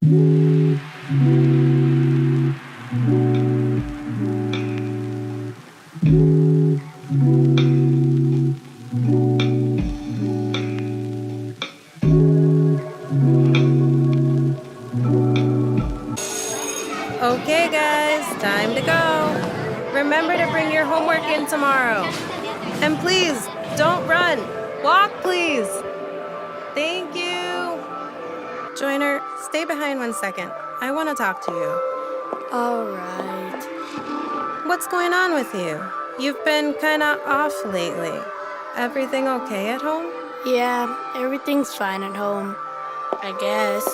Okay guys, time to go. Remember to bring your homework in tomorrow. And please, don't run. Walk, please. Thank you. Joiner, stay behind 1 second. I want to talk to you. All right. What's going on with you? You've been kinda off lately. Everything okay at home? Yeah, everything's fine at home, I guess.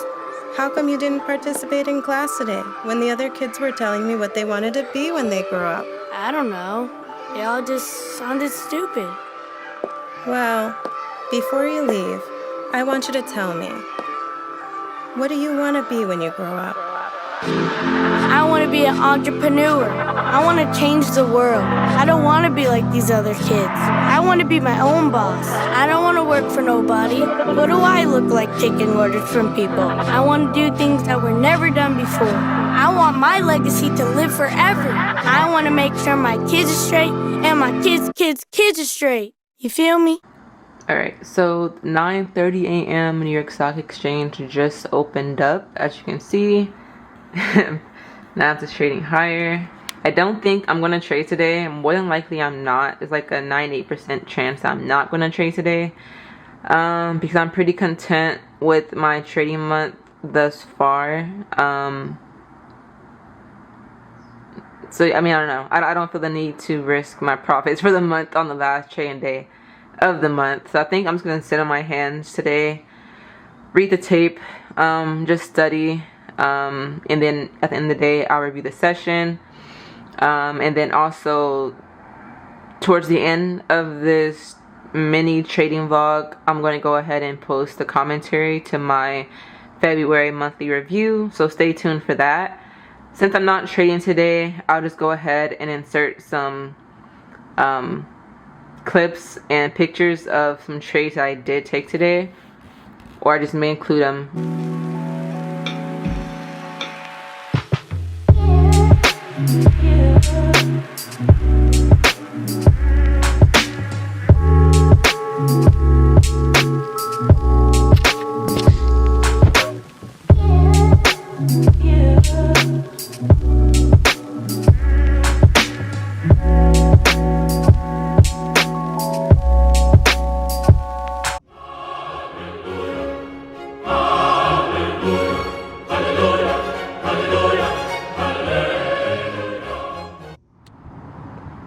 How come you didn't participate in class today when the other kids were telling me what they wanted to be when they grow up? I don't know. They all just sounded stupid. Well, before you leave, I want you to tell me, what do you want to be when you grow up? I want to be an entrepreneur. I want to change the world. I don't want to be like these other kids. I want to be my own boss. I don't want to work for nobody. What do I look like taking orders from people? I want to do things that were never done before. I want my legacy to live forever. I want to make sure my kids are straight and my kids are straight. You feel me? Alright, so 9:30 a.m. New York Stock Exchange just opened up, as you can see. Now it's trading higher. I don't think I'm going to trade today. More than likely I'm not. It's like a 98% chance I'm not going to trade today. Because I'm pretty content with my trading month thus far. So, I mean, I don't know. I don't feel the need to risk my profits for the month on the last trading day of the month. So I think I'm just going to sit on my hands today, read the tape, just study, and then at the end of the day I'll review the session, and then also towards the end of this mini trading vlog I'm going to go ahead and post the commentary to my February monthly review, so stay tuned for that. Since I'm not trading today, I'll just go ahead and insert some clips and pictures of some trades that I did take today, or I just may include them.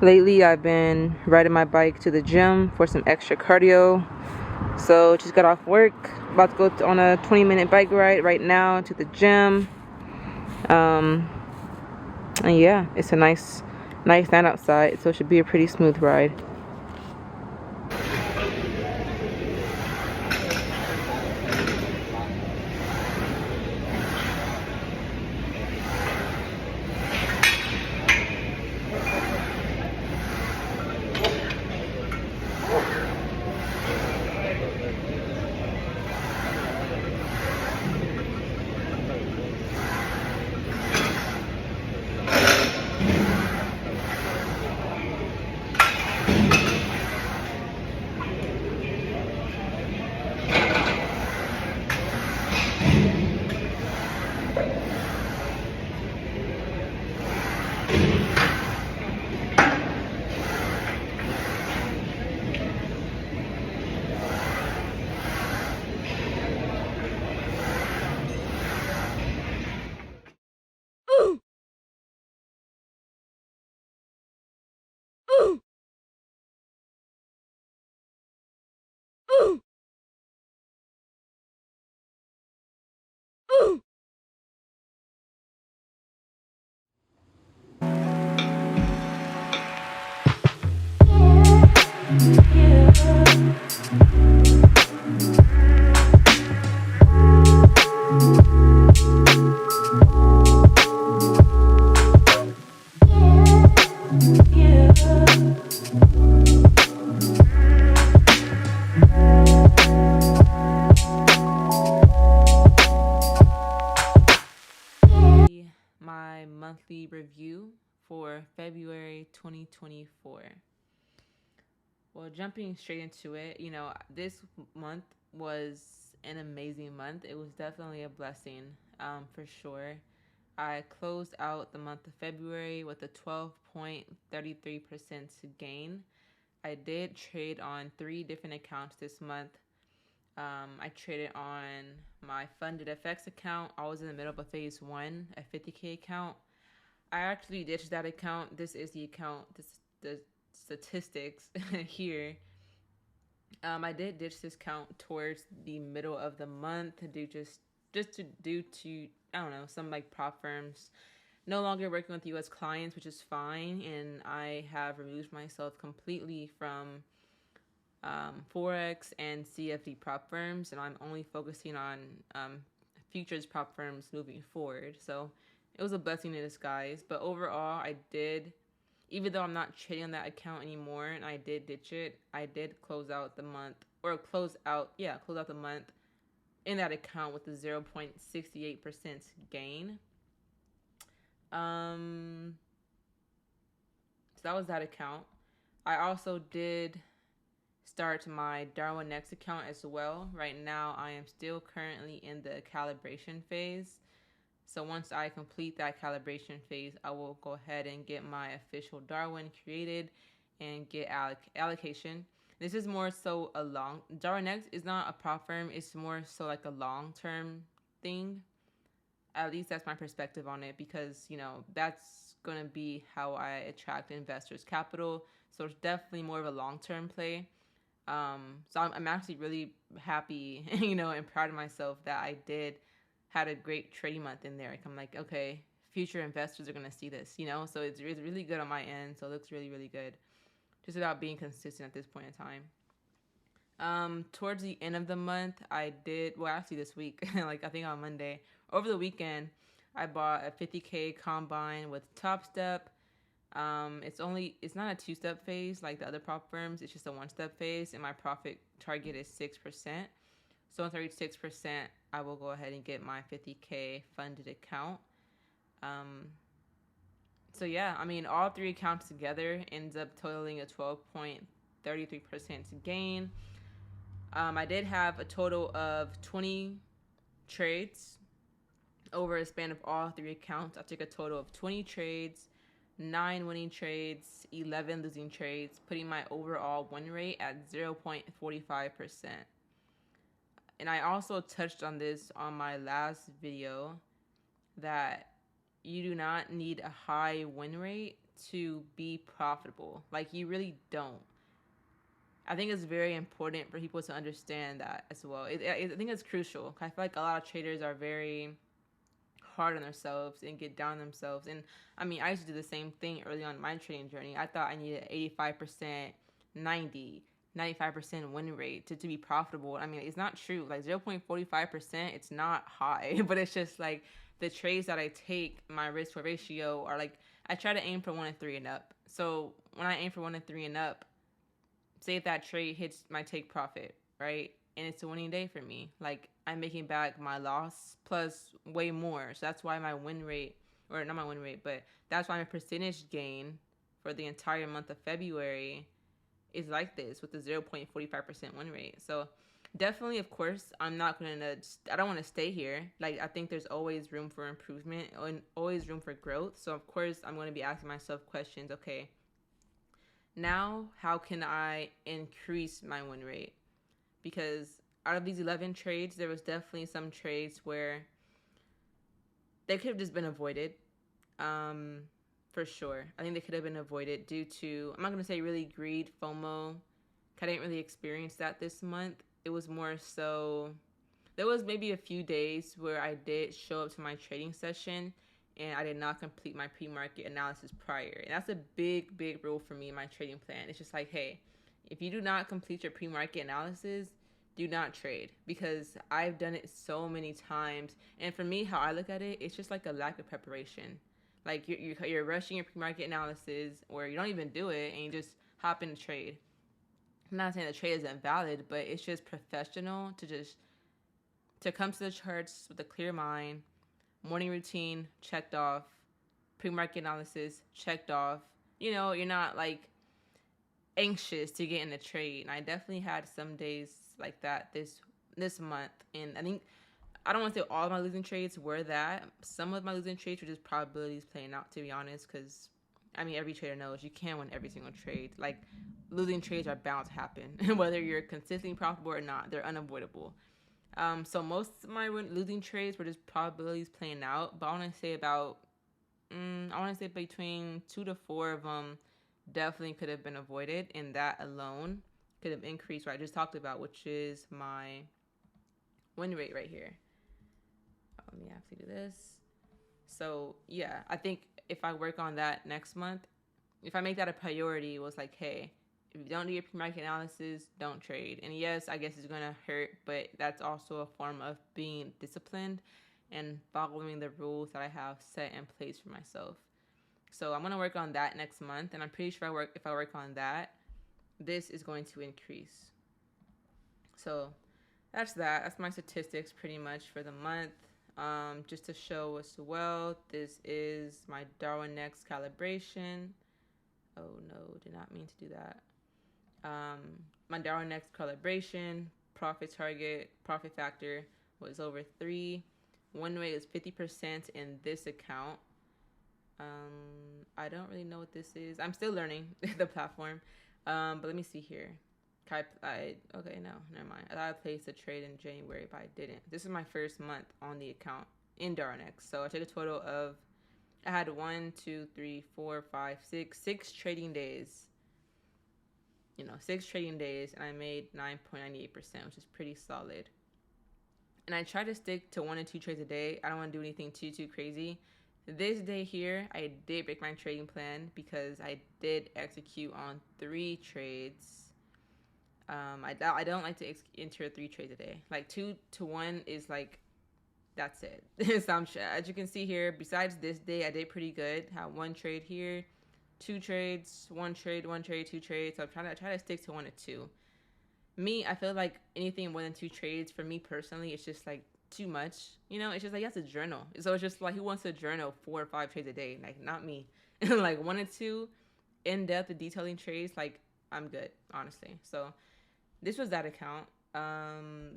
Lately, I've been riding my bike to the gym for some extra cardio. So, just got off work. About to go on a 20-minute bike ride right now to the gym. And yeah, it's a nice night outside, so it should be a pretty smooth ride. monthly review for February 2024. Well, jumping straight into it, this month was an amazing month. It was definitely a blessing, for sure. I closed out the month of February with a 12.33% gain. I did trade on 3 different accounts this month. I traded on my funded FX account. I was in the middle of a phase 1, a 50K account. I actually ditched that account. This is the account, the statistics here. I did ditch this account towards the middle of the month due to I don't know, some like prop firms no longer working with U.S. clients, which is fine, and I have removed myself completely from Forex and CFD prop firms, and I'm only focusing on futures prop firms moving forward. So it was a blessing in disguise. But overall, even though I'm not trading on that account anymore and I did ditch it, I did close out the month in that account with a 0.68% gain. So that was that account. I also did start my Darwin Next account as well. Right now, I am still currently in the calibration phase. So once I complete that calibration phase, I will go ahead and get my official Darwin created and get allocation. This is more so Darwin Next is not a prop firm. It's more so like a long-term thing. At least that's my perspective on it, because, that's going to be how I attract investors' capital. So it's definitely more of a long-term play. So I'm actually really happy, and proud of myself that I had a great trading month in there. Like, I'm like, okay, future investors are going to see this, so it's really good on my end. So it looks really, really good. Just about being consistent at this point in time. Towards the end of the month, actually this week, like I think on Monday, over the weekend, I bought a 50K combine with Top Step. It's not a 2-step phase like the other prop firms. It's just a 1-step phase, and my profit target is 6%. So once I reach 6%, I will go ahead and get my 50K funded account. So yeah, all 3 accounts together ends up totaling a 12.33% gain. I did have a total of 20 trades over a span of all 3 accounts. I took a total of 20 trades, 9 winning trades, 11 losing trades, putting my overall win rate at 0.45%. And I also touched on this on my last video, that you do not need a high win rate to be profitable. Like, you really don't. I think it's very important for people to understand that as well. I think it's crucial. I feel like a lot of traders are very hard on themselves and get down on themselves. And I used to do the same thing early on in my trading journey. I thought I needed 85%, 90, 95% win rate to be profitable. It's not true. Like 0.45%, it's not high, but it's just like the trades that I take, my risk to ratio are like, I try to aim for 1 and 3 and up. So when I aim for 1 and 3 and up, say if that trade hits my take profit, right? And it's a winning day for me. Like, I'm making back my loss plus way more. So that's why my win rate, or not my win rate, but that's why my percentage gain for the entire month of February is like this, with a 0.45% win rate. So definitely, of course, I don't want to stay here. Like, I think there's always room for improvement and always room for growth. So of course, I'm going to be asking myself questions. Okay, now how can I increase my win rate? Because out of these 11 trades, there was definitely some trades where they could have just been avoided. For sure. I think they could have been avoided due to, I'm not going to say really greed, FOMO. I didn't really experience that this month. It was more so, there was maybe a few days where I did show up to my trading session and I did not complete my pre-market analysis prior. And that's a big, big rule for me in my trading plan. It's just like, hey, if you do not complete your pre-market analysis, do not trade, because I've done it so many times. And for me, how I look at it, it's just like a lack of preparation. Like you're rushing your pre-market analysis, or you don't even do it and you just hop in the trade. I'm not saying the trade isn't valid, but it's just professional to come to the charts with a clear mind, morning routine checked off, pre-market analysis checked off. You know, you're not like anxious to get in the trade. And I definitely had some days like that this month. And I think, I don't want to say all of my losing trades were that. Some of my losing trades were just probabilities playing out, to be honest, because I mean, every trader knows you can't win every single trade. Like, losing trades are bound to happen. Whether you're consistently profitable or not, they're unavoidable. So most of my losing trades were just probabilities playing out. But I want to say between 2 to 4 of them definitely could have been avoided. And that alone could have increased what I just talked about, which is my win rate right here. Let me actually do this. So yeah, I think if I work on that next month, if I make that a priority, it was like, hey, if you don't do your pre-market analysis, don't trade. And yes, I guess it's going to hurt, but that's also a form of being disciplined and following the rules that I have set in place for myself. So I'm going to work on that next month. And I'm pretty sure if I work on that, this is going to increase. So that's that. That's my statistics pretty much for the month. Just to show as well, this is my Darwin Next calibration. Oh no, did not mean to do that. My Darwin Next calibration, profit target, profit factor was over 3. Win rate is 50% in this account. I don't really know what this is. I'm still learning the platform. But let me see here. Okay, no, never mind. I thought I placed a trade in January, but I didn't. This is my first month on the account in Darnex. So I took a total of, I had 6 trading days. 6 trading days, and I made 9.98%, which is pretty solid. And I try to stick to 1 and 2 trades a day. I don't want to do anything too crazy. This day here, I did break my trading plan because I did execute on 3 trades. I don't like to enter 3 trades a day. Like 2 to 1 is like, that's it. So as you can see here, besides this day, I did pretty good. Had 1 trade here, 2 trades, 1 trade, 1 trade, 2 trades. So I'm trying to stick to 1 to 2. Me, I feel like anything more than 2 trades for me personally, it's just like too much. It's just like you have to journal. So it's just like, who wants to journal 4 or 5 trades a day? Like, not me. Like 1 or 2 in-depth detailing trades, like, I'm good, honestly. So this was that account.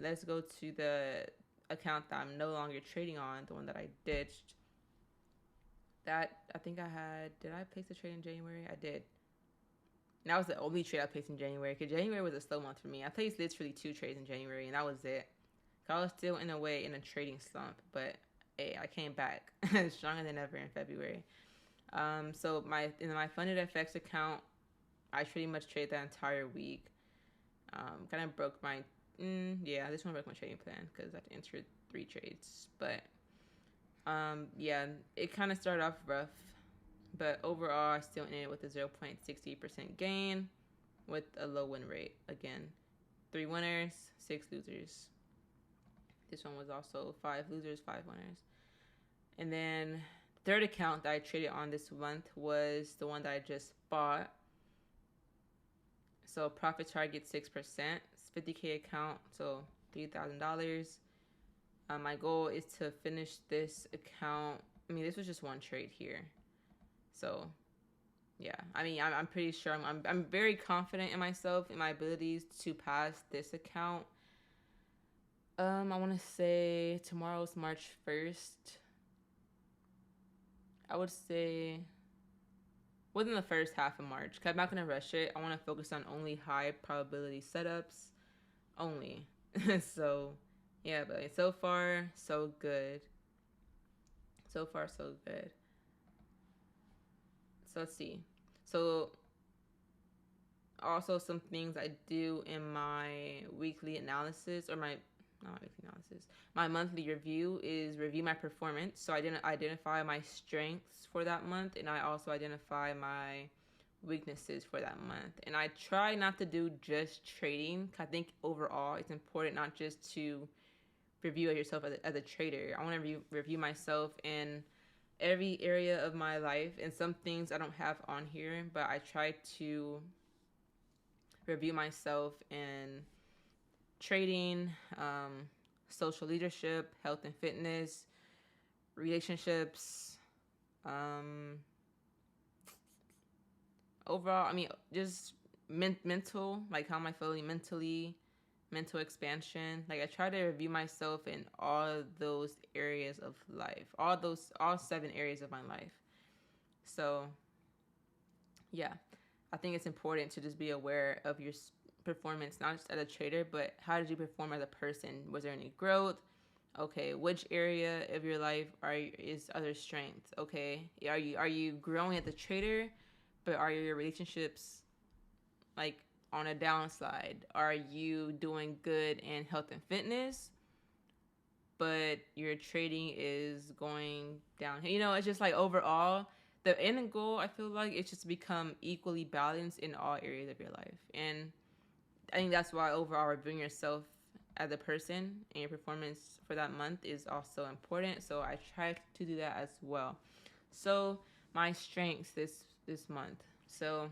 Let's go to the account that I'm no longer trading on, the one that I ditched. That, I think did I place a trade in January? I did. And that was the only trade I placed in January, because January was a slow month for me. I placed literally 2 trades in January, and that was it. I was still, in a way, in a trading slump, but hey, I came back stronger than ever in February. So in my funded FX account, I pretty much trade that entire week. Kind of broke my, this one broke my trading plan because I had to enter 3 trades. But it kind of started off rough, but overall I still ended with a 0.68% gain with a low win rate. Again, 3 winners, 6 losers. This one was also 5 losers, 5 winners. And then third account that I traded on this month was the one that I just bought. So profit target 6%. It's $50K account, so $3,000. My goal is to finish this account. I mean, this was just 1 trade here. So yeah, I mean, I'm pretty sure I'm very confident in myself, in my abilities to pass this account. I want to say tomorrow's March 1st. I would say within the first half of March, because I'm not going to rush it. I want to focus on only high probability setups only. So yeah, but so far so good. So far so good. So let's see. So also some things I do in my weekly analysis, or not my weekly analysis, my monthly review is review my performance. So I didn't identify my strengths for that month, and I also identify my weaknesses for that month. And I try not to do just trading. I think overall it's important not just to review yourself as a trader. I want to review myself in every area of my life, and some things I don't have on here, but I try to review myself in trading, social leadership, health and fitness, relationships, Overall, I mean, just mental, like how am I feeling mentally, mental expansion. Like I try to review myself in all those areas of life, all 7 areas of my life. So yeah, I think it's important to just be aware of your performance, not just as a trader, but how did you perform as a person? Was there any growth? Okay, which area of your life is other strengths? Okay, are you growing as a trader, but are your relationships like on a downside? Are you doing good in health and fitness, but your trading is going down? It's just like overall, the end goal, I feel like it's just to become equally balanced in all areas of your life. And I think that's why overall reviewing yourself as a person and your performance for that month is also important. So I try to do that as well. So my strengths this month. So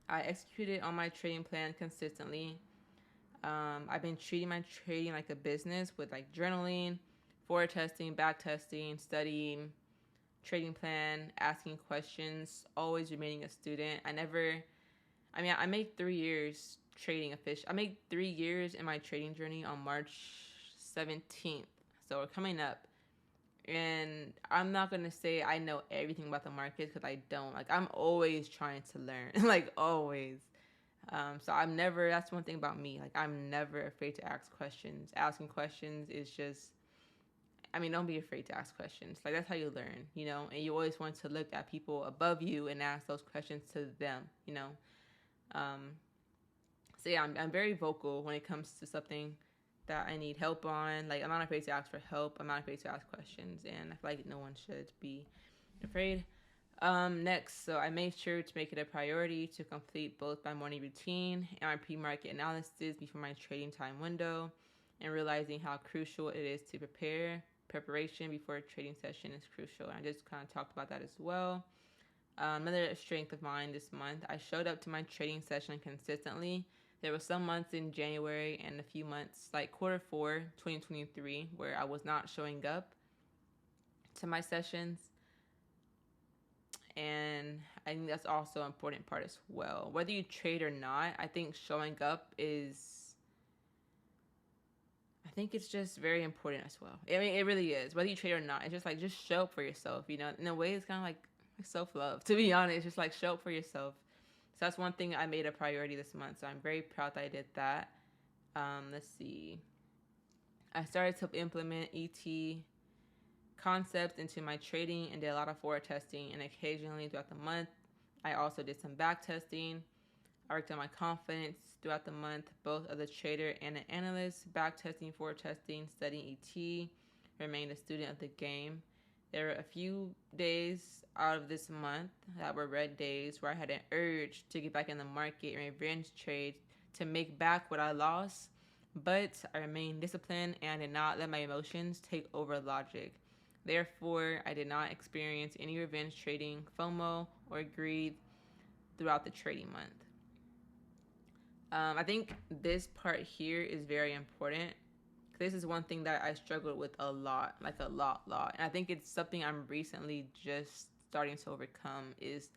I executed on my trading plan consistently. I've been treating my trading like a business with like journaling, forward testing, back testing, studying, trading plan, asking questions, always remaining a student. I made 3 years trading a fish. I made 3 years in my trading journey on March 17th. So we're coming up. And I'm not going to say I know everything about the market because I don't. Like, I'm always trying to learn, like, always. So that's one thing about me. Like, I'm never afraid to ask questions. Asking questions is just, don't be afraid to ask questions. Like, that's how you learn, and you always want to look at people above you and ask those questions to them, So yeah, I'm very vocal when it comes to something that I need help on. Like, I'm not afraid to ask for help. I'm not afraid to ask questions, and I feel like no one should be afraid. Next, so I made sure to make it a priority to complete both my morning routine and my pre-market analysis before my trading time window, and realizing how crucial it is to prepare. Preparation before a trading session is crucial. And I just kind of talked about that as well. Another strength of mine this month, I showed up to my trading session consistently. There were some months in January and a few months, like Q4 2023, where I was not showing up to my sessions. And I think that's also an important part as well. Whether you trade or not, I think showing up it's just very important as well. It really is. Whether you trade or not, it's just like, just show up for yourself, In a way, it's kind of like self-love, to be honest. Just like, show up for yourself. So that's one thing I made a priority this month. So I'm very proud that I did that. Let's see. I started to implement ET concepts into my trading and did a lot of forward testing. And occasionally throughout the month, I also did some back testing. I worked on my confidence throughout the month, both as a trader and an analyst, back testing, forward testing, studying ET, remained a student of the game. There were a few days out of this month that were red days where I had an urge to get back in the market and revenge trade to make back what I lost, but I remained disciplined and I did not let my emotions take over logic. Therefore, I did not experience any revenge trading, FOMO, or greed throughout the trading month. I think this part here is very important. This is one thing that I struggled with a lot, like a lot. And I think it's something I'm recently just starting to overcome, is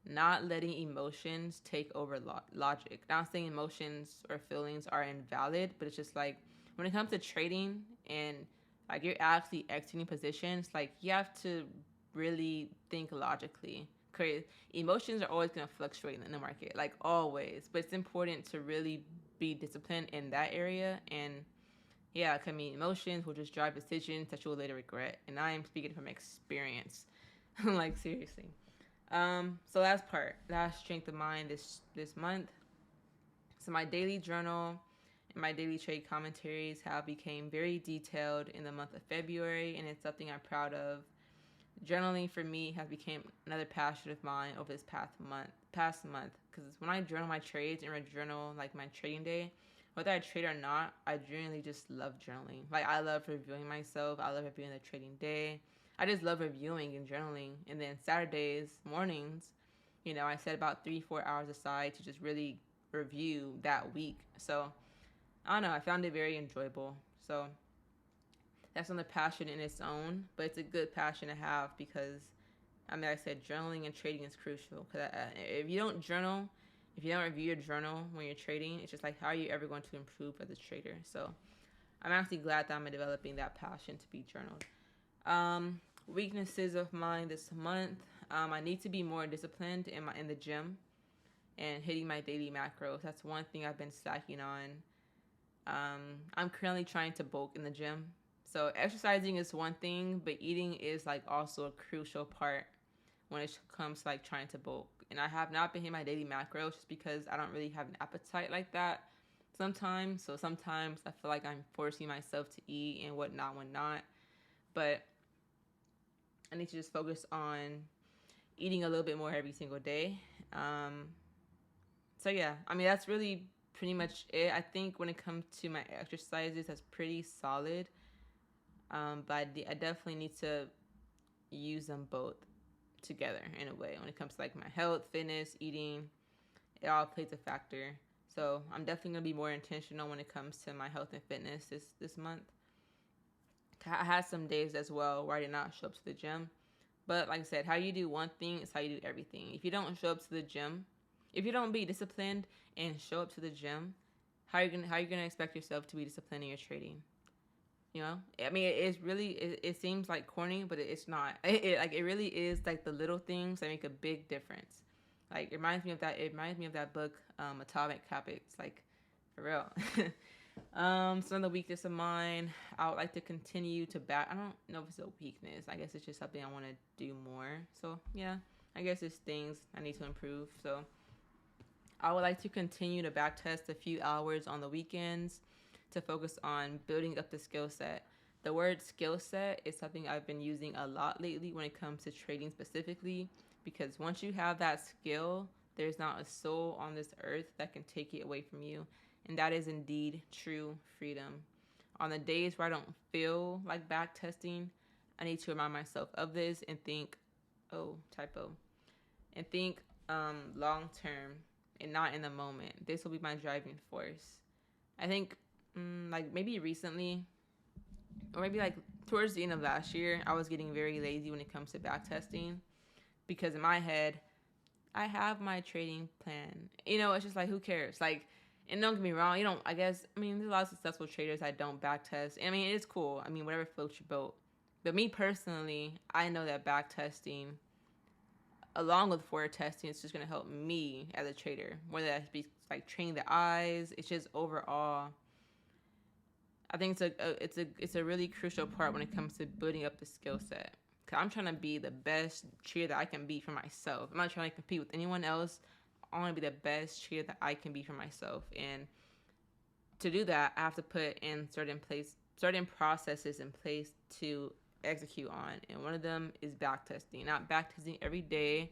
not letting emotions take over logic. Not saying emotions or feelings are invalid, but it's just like when it comes to trading and like you're actually exiting positions, like you have to really think logically. Because emotions are always going to fluctuate in the market, like always. But it's important to really be disciplined in that area. And yeah, emotions will just drive decisions that you will later regret. And I am speaking from experience. Like, seriously. So last strength of mine this month. So my daily journal and my daily trade commentaries have become very detailed in the month of February, and it's something I'm proud of. Journaling for me has become another passion of mine over this past month. Because when I journal my trades and journal like my trading day, whether I trade or not, I genuinely just love journaling. Like, I love reviewing myself. I love reviewing the trading day. I just love reviewing and journaling. And then Saturdays mornings, I set about 3-4 hours aside to just really review that week. So I don't know, I found it very enjoyable. So That's another passion in its own, but it's a good passion to have because, I mean, like I said, journaling and trading is crucial. Because if you don't journal, if you don't review your journal when you're trading, it's just like, how are you ever going to improve as a trader? So I'm actually glad that I'm developing that passion to be journaled. Weaknesses of mine this month. I need to be more disciplined in the gym and hitting my daily macros. That's one thing I've been slacking on. I'm currently trying to bulk in the gym. So exercising is one thing, but eating is like also a crucial part when it comes to like trying to bulk. And I have not been hitting my daily macros just because I don't really have an appetite like that sometimes. So sometimes I feel like I'm forcing myself to eat and whatnot. But I need to just focus on eating a little bit more every single day. So yeah, I mean, that's really pretty much it. I think when it comes to my exercises, that's pretty solid. But I definitely need to use them both together in a way. When it comes to like my health, fitness, eating, it all plays a factor. So I'm definitely going to be more intentional when it comes to my health and fitness this month. I had some days as well where I did not show up to the gym. But like I said, how you do one thing is how you do everything. If you don't show up to the gym, if you don't be disciplined and show up to the gym, how are you gonna expect yourself to be disciplined in your trading? You know, I mean, it seems like corny, but it's not. It really is like the little things that make a big difference. Like it reminds me of that book, Atomic Habits. Like for real. Some of the weakness of mine, I would like to continue to back. I don't know if it's a weakness. I guess it's just something I want to do more. So yeah, I guess it's things I need to improve. So I would like to continue to back test a few hours on the weekends to focus on building up the skill set. The word skill set is something I've been using a lot lately when it comes to trading specifically, because once you have that skill, there's not a soul on this earth that can take it away from you. And that is indeed true freedom. On the days where I don't feel like back testing, I need to remind myself of this and think, and think long term and not in the moment. This will be my driving force. I think like maybe recently, or maybe like towards the end of last year, I was getting very lazy when it comes to back testing, because in my head, I have my trading plan. You know, it's just like, who cares? Like, and don't get me wrong, there's a lot of successful traders that don't back test. I mean, it's cool. I mean, whatever floats your boat. But me personally, I know that back testing, along with forward testing, it's just going to help me as a trader. Whether that be like training the eyes, it's just overall, I think it's a really crucial part when it comes to building up the skill set. Cause I'm trying to be the best trader that I can be for myself. I'm not trying to compete with anyone else. I want to be the best trader that I can be for myself. And to do that, I have to put in certain processes in place to execute on. And one of them is back testing. Not back testing every day.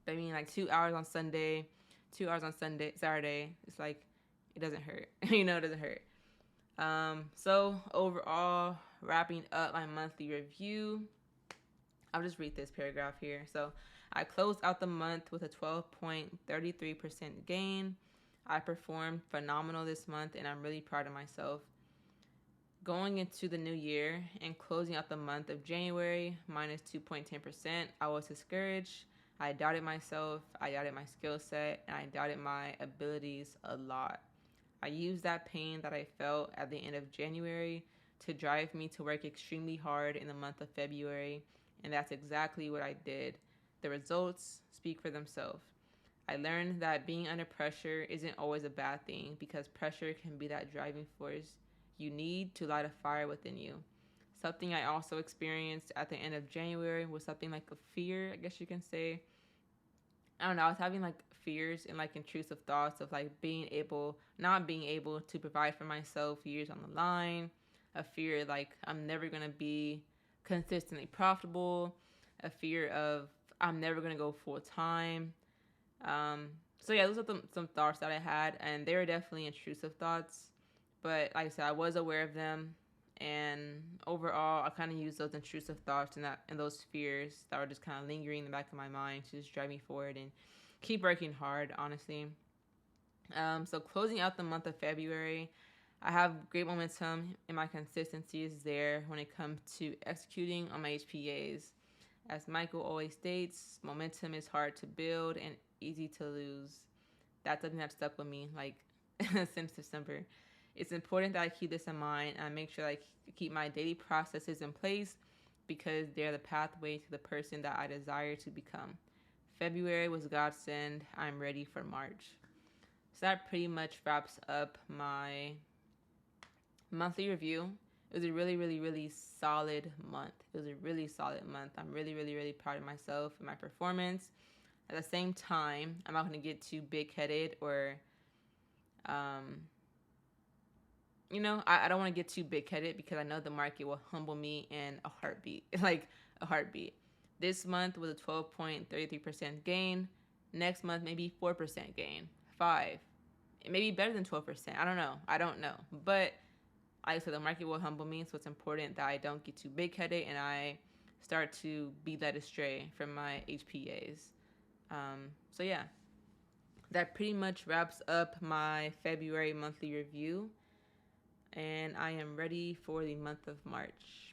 I mean, like 2 hours on Sunday, 2 hours on Saturday. It's like, it doesn't hurt. It doesn't hurt. So overall, wrapping up my monthly review, I'll just read this paragraph here. So I closed out the month with a 12.33% gain. I performed phenomenal this month, and I'm really proud of myself. Going into the new year and closing out the month of January, minus 2.10%, I was discouraged. I doubted myself, I doubted my skill set, and I doubted my abilities a lot. I used that pain that I felt at the end of January to drive me to work extremely hard in the month of February, and that's exactly what I did. The results speak for themselves. I learned that being under pressure isn't always a bad thing, because pressure can be that driving force you need to light a fire within you. Something I also experienced at the end of January was something like a fear, I guess you can say. I don't know, I was having like fears and like intrusive thoughts of like not being able to provide for myself years on the line. A fear like I'm never going to be consistently profitable. A fear of I'm never going to go full time. So yeah, those are some thoughts that I had, and they were definitely intrusive thoughts. But like I said, I was aware of them. And overall, I kind of used those intrusive thoughts and those fears that were just kind of lingering in the back of my mind to just drive me forward and keep working hard, honestly. So closing out the month of February, I have great momentum, and my consistency is there when it comes to executing on my HPAs. As Michael always states, momentum is hard to build and easy to lose. That's something that stuck with me like since December. It's important that I keep this in mind and I make sure I keep my daily processes in place because they're the pathway to the person that I desire to become. February was godsend. I'm ready for March. So that pretty much wraps up my monthly review. It was a really, really, really solid month. It was a really solid month. I'm really, really, really proud of myself and my performance. At the same time, I'm not going to get too big-headed or, I don't want to get too big-headed because I know the market will humble me in a heartbeat, like a heartbeat. This month was a 12.33% gain. Next month, maybe 4% gain, 5. It may be better than 12%. I don't know. But like I said, the market will humble me, so it's important that I don't get too big-headed and I start to be led astray from my HPAs. So yeah, that pretty much wraps up my February monthly review, and I am ready for the month of March.